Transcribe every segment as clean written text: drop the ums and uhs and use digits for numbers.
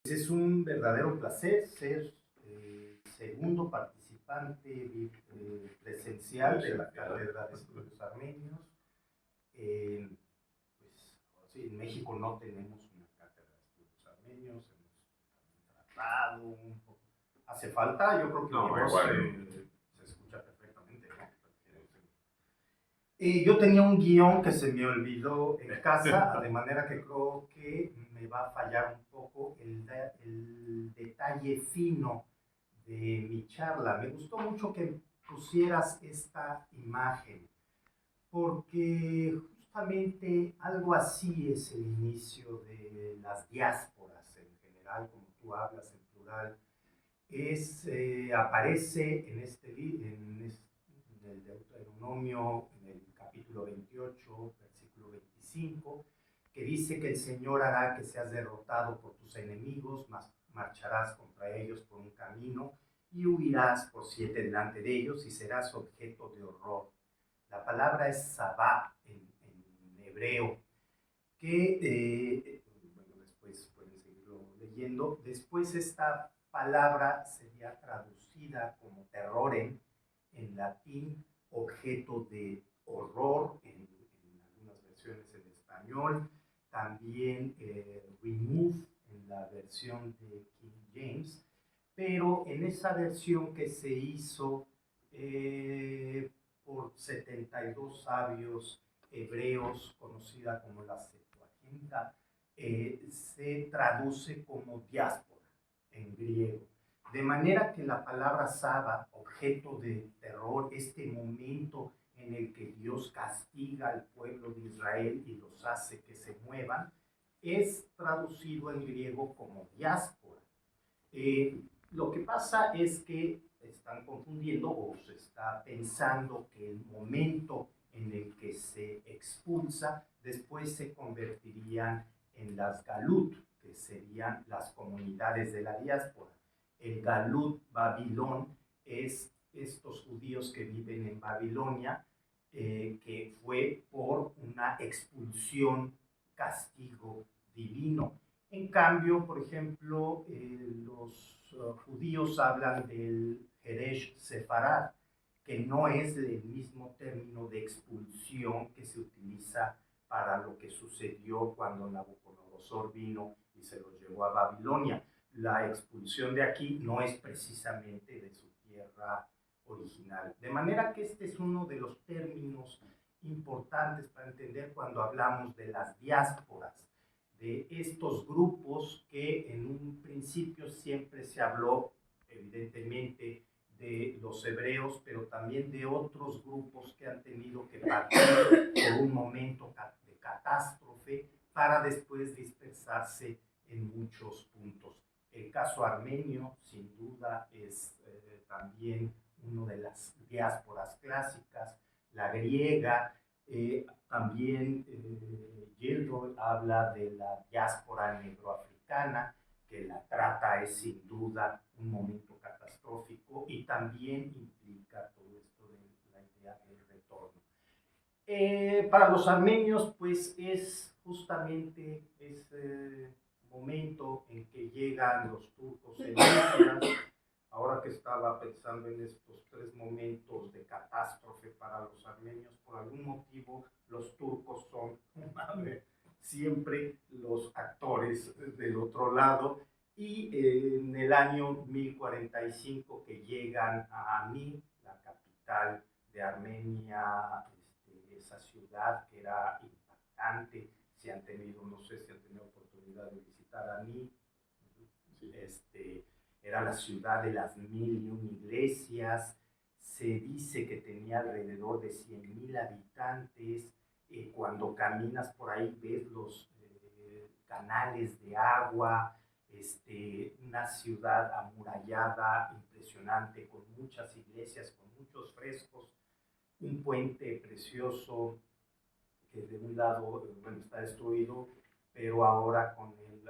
Es un verdadero placer ser segundo participante presencial de la Cátedra de Estudios Armenios. Pues, sí, en México no tenemos una Cátedra de Estudios Armenios, hemos tratado un poco. ¿Hace falta? Yo creo que mi voz se escucha perfectamente, ¿no? Yo tenía un guión que se me olvidó en casa, de manera que creo que me va a fallar un poco el detalle fino de mi charla. Me gustó mucho que pusieras esta imagen, porque justamente algo así es el inicio de las diásporas en general, como tú hablas en plural. Aparece en el Deuteronomio, en el capítulo 28, versículo 25, que dice que el Señor hará que seas derrotado por tus enemigos, mas marcharás contra ellos por un camino y huirás por 7 delante de ellos y serás objeto de horror. La palabra es sabá en hebreo, que, bueno, después pueden seguirlo leyendo. Después esta palabra sería traducida como terrorem en latín, objeto de horror en algunas versiones en español, también remove en la versión de King James, pero en esa versión que se hizo por 72 sabios hebreos, conocida como la Septuaginta, se traduce como diáspora en griego. De manera que la palabra Saba, objeto de terror, este momento en el que Dios castiga al pueblo de Israel y los hace que se muevan, es traducido en griego como diáspora. Lo que pasa es que están confundiendo o se está pensando que el momento en el que se expulsa después se convertirían en las galut, que serían las comunidades de la diáspora. El galut Babilón es estos judíos que viven en Babilonia, que fue por una expulsión, castigo divino. En cambio, por ejemplo, los judíos hablan del Jeresh Sefarad, que no es el mismo término de expulsión que se utiliza para lo que sucedió cuando Nabucodonosor vino y se los llevó a Babilonia. La expulsión de aquí no es precisamente de su tierra original. De manera que este es uno de los términos importantes para entender cuando hablamos de las diásporas, de estos grupos que en un principio siempre se habló, evidentemente, de los hebreos, pero también de otros grupos que han tenido que partir por un momento de catástrofe para después dispersarse en muchos puntos. El caso armenio, sin duda, es también una de las diásporas clásicas, la griega, también Gilroy habla de la diáspora negroafricana, que la trata es sin duda un momento catastrófico y también implica todo esto de la idea del retorno. Para los armenios, pues es justamente ese momento en que llegan los turcos seleucidas. Ahora que estaba pensando en estos 3 momentos de catástrofe para los armenios, por algún motivo los turcos son siempre los actores del otro lado. Y en el año 1045 que llegan a Ani, la capital de Armenia, esa ciudad que era impactante, si han tenido, no sé si han tenido oportunidad de visitar Ani, era la ciudad de las 1001 iglesias, se dice que tenía alrededor de 100,000 habitantes, cuando caminas por ahí ves los canales de agua, una ciudad amurallada, impresionante, con muchas iglesias, con muchos frescos, un puente precioso que de un lado, bueno, está destruido, pero ahora con el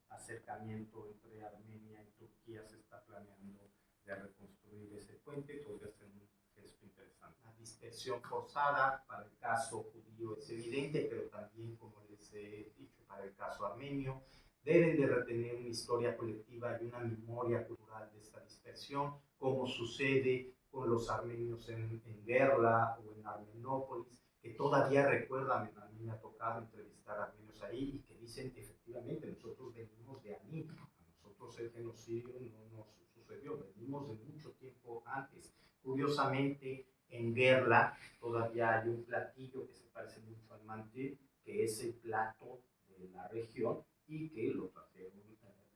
acercamiento entre Armenia y Turquía se está planeando de reconstruir ese puente. Podría ser un gesto interesante. La dispersión forzada para el caso judío es evidente, pero también, como les he dicho, para el caso armenio. deben de retener una historia colectiva y una memoria cultural de esta dispersión, como sucede con los armenios en Gerla o en Armenópolis, que todavía recuerdan, a mí me ha tocado entrevistar a armenios ahí y que dicen efectivamente nosotros venimos de ahí, a nosotros el genocidio no nos sucedió, venimos de mucho tiempo antes. Curiosamente, en Gerla todavía hay un platillo que se parece mucho al mantí, que es el plato de la región y que lo trajeron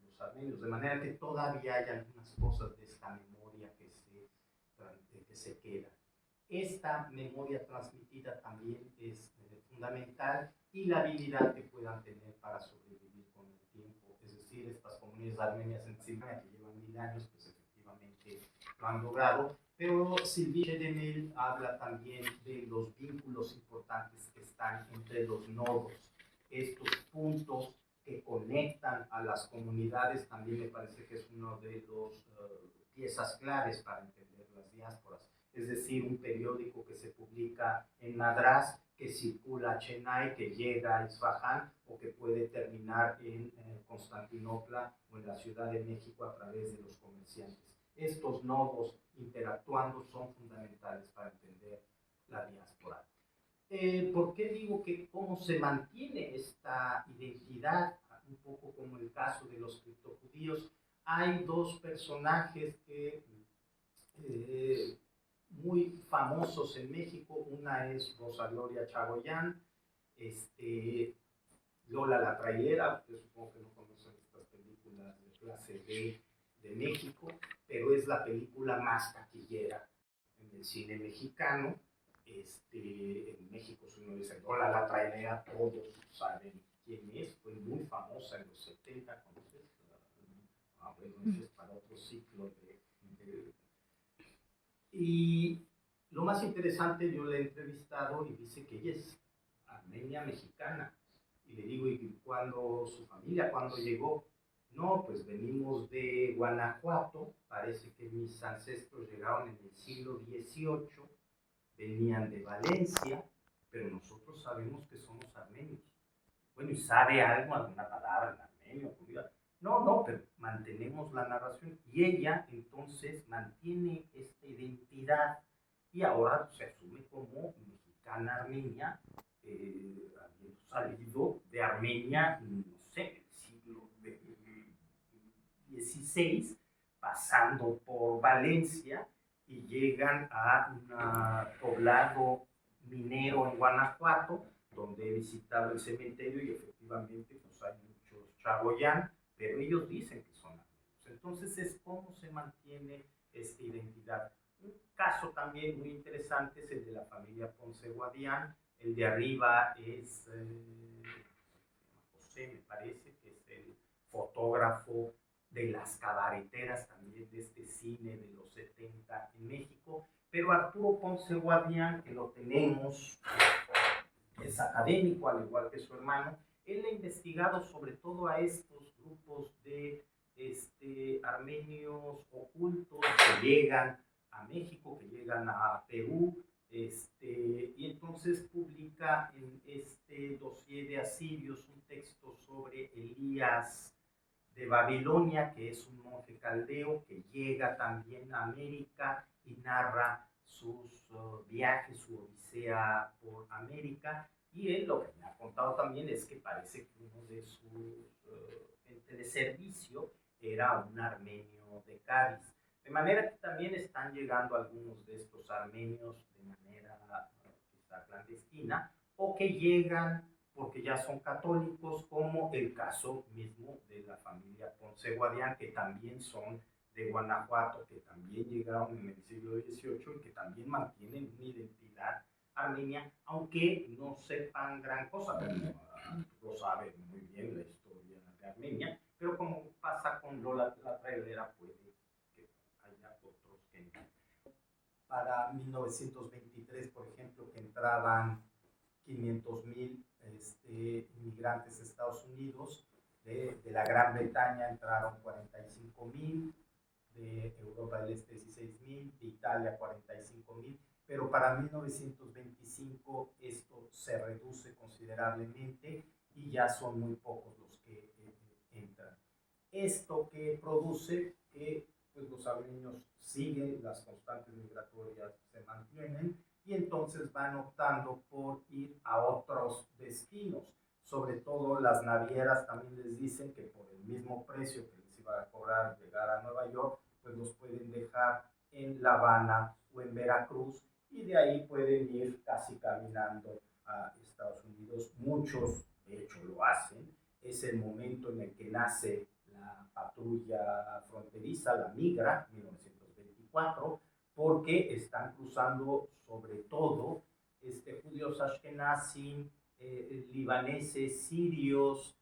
los armenios, de manera que todavía hay algunas cosas de esta memoria que se queda. Esta memoria transmitida también es fundamental y la habilidad que puedan tener para sobrevivir con el tiempo, es decir, estas comunidades armenias en Siria que llevan 1000 años, pues efectivamente lo han logrado, pero Sylvie Chedemel habla también de los vínculos importantes que están entre los nodos, estos puntos que conectan a las comunidades, también me parece que es una de las piezas claves para entender las diásporas. Es decir, un periódico que se publica en Madrás, que circula a Chennai, que llega a Isfahán o que puede terminar en Constantinopla o en la Ciudad de México a través de los comerciantes. Estos nodos interactuando son fundamentales para entender la diáspora. ¿Por qué digo que cómo se mantiene esta identidad? Un poco como el caso de los criptojudíos. Hay dos personajes que muy famosos en México. Una es Rosa Gloria Chagoyán, Lola la Trailera, ustedes supongo que no conocen estas películas de clase B de México, pero es la película más taquillera en el cine mexicano. En México, si uno dice Lola la Trailera, todos saben quién es, fue muy famosa en los 70, ¿conoces? Bueno, ese es para otro ciclo y lo más interesante, yo la he entrevistado y dice que ella es armenia mexicana. Y le digo, ¿y cuándo su familia, cuándo llegó? No, pues venimos de Guanajuato, parece que mis ancestros llegaron en el siglo XVIII, venían de Valencia, pero nosotros sabemos que somos armenios. Bueno, ¿y sabe algo, alguna palabra en armenio? No, no, pero mantenemos la narración. Y ella entonces mantiene esta identidad y ahora se asume como mexicana armenia, habiendo salido de Armenia, no sé, el siglo XVI, pasando por Valencia y llegan a un poblado minero en Guanajuato, donde he visitado el cementerio y efectivamente pues hay muchos chagoyán, pero ellos dicen que son armenios. Entonces es cómo se mantiene esta identidad. Un caso también muy interesante es el de la familia Ponce Guadián. El de arriba es José, me parece, que es el fotógrafo de las cabareteras también de este cine de los 70 en México. Pero Arturo Ponce Guadián, que lo tenemos, es académico, al igual que su hermano, él ha investigado sobre todo a estos grupos de armenios ocultos que llegan a México, que llegan a Perú, y entonces publica en este dossier de asirios un texto sobre Elías de Babilonia, que es un monje caldeo que llega también a América y narra sus viajes, su odisea por América. Y él lo que me ha contado también es que parece que uno de sus gente de servicio era un armenio de Cádiz. De manera que también están llegando algunos de estos armenios de manera quizá clandestina o que llegan porque ya son católicos, como el caso mismo de la familia Ponce Guadián, que también son de Guanajuato, que también llegaron en el siglo XVIII y que también mantienen una identidad armenia, aunque no sepan gran cosa, pero lo saben muy bien la historia de Armenia, pero como pasa con Lola la Trailera, puede que haya otros que no. Para 1923, por ejemplo, que entraban 500,000 inmigrantes de Estados Unidos, de la Gran Bretaña entraron 45,000, de Europa del Este 16,000, de Italia 45,000, pero para 1925 esto se reduce considerablemente y ya son muy pocos los que entran. Esto que produce que pues, los armenios siguen, las constantes migratorias se mantienen y entonces van optando por ir a otros destinos. Sobre todo las navieras también les dicen que por el mismo precio que les iba a cobrar llegar a Nueva York, pues los pueden dejar en La Habana o en Veracruz y de ahí pueden ir casi caminando a Estados Unidos. Muchos, de hecho, lo hacen. Es el momento en el que nace la patrulla fronteriza, la Migra, 1924, porque están cruzando sobre todo judíos ashkenazim, libaneses, sirios,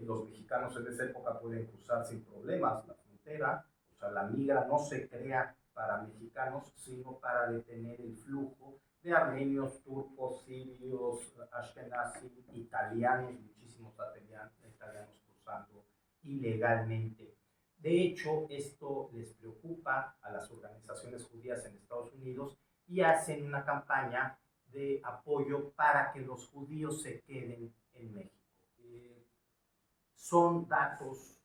los mexicanos en esa época pueden cruzar sin problemas la frontera, o sea, la Migra no se crea para mexicanos, sino para detener el flujo de armenios, turcos, sirios, ashkenazim, italianos, muchísimos italianos cruzando ilegalmente. De hecho, esto les preocupa a las organizaciones judías en Estados Unidos y hacen una campaña de apoyo para que los judíos se queden en México. Son datos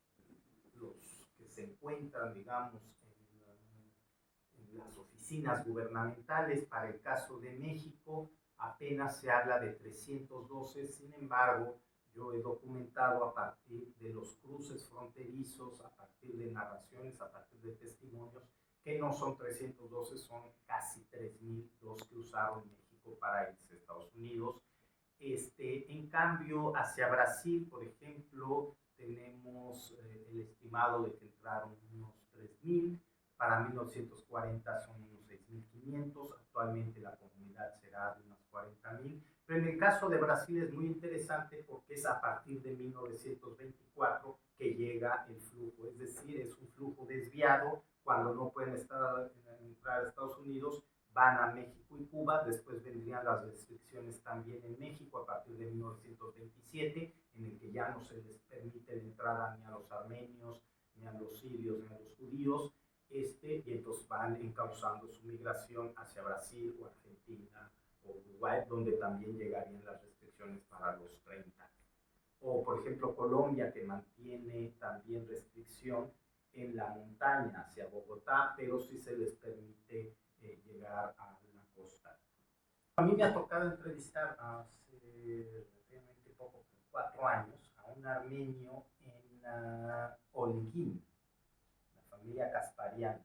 los que se encuentran, digamos, en las oficinas gubernamentales. Para el caso de México, apenas se habla de 312, sin embargo, yo he documentado a partir de los cruces fronterizos, a partir de narraciones, a partir de testimonios, que no son 312, son casi 3.000 los que usaron México para irse a Estados Unidos. En cambio, hacia Brasil, por ejemplo, tenemos el estimado de que entraron unos 3.000, para 1940 son unos 6.500, actualmente la comunidad será de unos 40.000, pero en el caso de Brasil es muy interesante porque es a partir de 1924 que llega el flujo, es decir, es un flujo desviado. Cuando no pueden entrar a Estados Unidos, van a México y Cuba. Después vendrían las restricciones también en México a partir de 1927, en el que ya no se les permite la entrada ni a los armenios, ni a los sirios, ni a los judíos, y entonces van encauzando su migración hacia Brasil o Argentina o Uruguay, donde también llegarían las restricciones para los 30. O, por ejemplo, Colombia, que mantiene también restricción en la montaña hacia Bogotá, pero sí se les permite llegar a la costa. A mí me ha tocado entrevistar hace relativamente poco, 4 años, a un armenio en Holguín, la familia Casparian.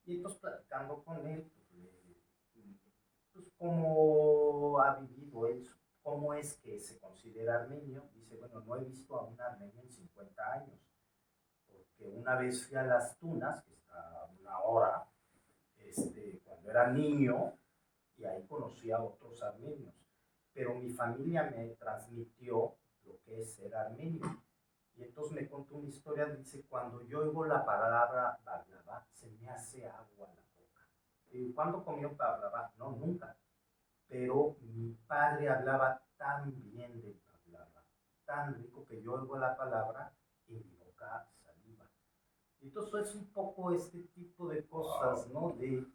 Y entonces platicando con él, pues cómo ha vivido él, cómo es que se considera armenio. Dice, bueno, no he visto a un armenio en 50 años, porque una vez fui a Las Tunas, que está a una hora, cuando era niño, y ahí conocí a otros armenios, pero mi familia me transmitió lo que es ser armenio. Y entonces me contó una historia, dice, cuando yo oigo la palabra baklava, se me hace agua en la boca. Y ¿cuándo comió baklava? No, nunca. Pero mi padre hablaba tan bien de baklava, tan rico, que yo oigo la palabra y mi boca saliva. Entonces es un poco este tipo de cosas, ¿no? De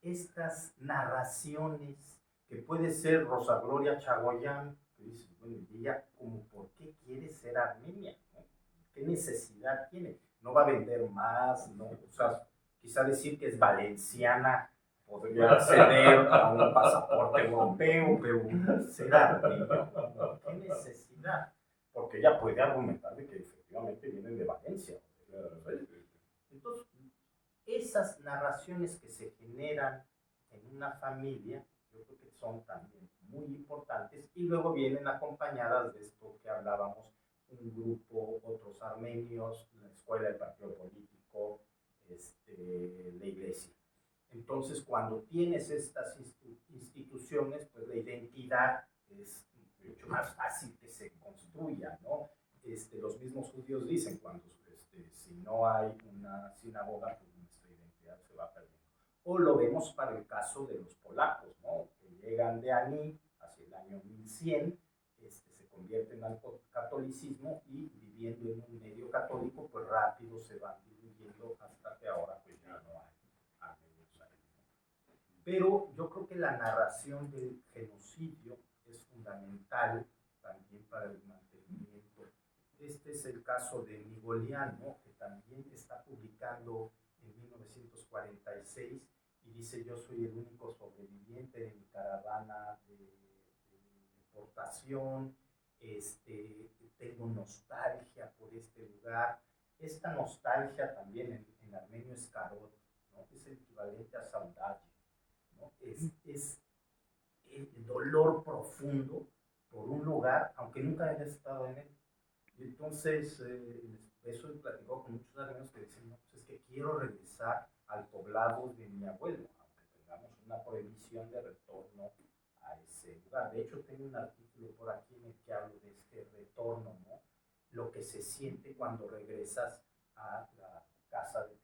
estas narraciones que puede ser Rosa Gloria Chagoyán, que dice, bueno, y ella como, ¿por qué quiere ser armenia? ¿No? ¿Qué necesidad tiene? No va a vender más, ¿no? O sea, quizá decir que es valenciana podría acceder a un pasaporte europeo, pero ser armenio, ¿no? ¿Qué necesidad? Porque ella puede argumentar de que efectivamente vienen de Valencia. Entonces, esas narraciones que se generan en una familia, yo creo que son también muy importantes, y luego vienen acompañadas de esto que hablábamos, un grupo, otros armenios, la escuela, el partido político, la iglesia. Entonces, cuando tienes estas instituciones, pues la identidad es mucho más fácil que se construya, ¿no? Los mismos judíos dicen, cuando si no hay una sinagoga, pues nuestra identidad se va perdiendo. O lo vemos para el caso de los polacos, ¿no? Que llegan de Ani hacia el año 1100, se convierten al catolicismo y viviendo en un medio católico, pues rápido se van diluyendo hasta que ahora pues ya no hay armenios ahí. Pero yo creo que la narración del genocidio es fundamental también para el mantenimiento Este es el caso de Migolián, ¿no? Que también está publicando en 1946 y dice: yo soy el único sobreviviente de mi caravana de deportación, tengo nostalgia por este lugar. Esta nostalgia también en armenio es karot, ¿no? Es el equivalente a saudade, ¿no? Es el dolor profundo por un lugar, aunque nunca hayas estado en él. Y entonces, eso platicó con muchos argentinos que dicen: no, pues es que quiero regresar al poblado de mi abuelo, aunque tengamos una prohibición de retorno a ese lugar. De hecho, tengo un artículo por aquí en el que hablo de este retorno, ¿no? Lo que se siente cuando regresas a la casa de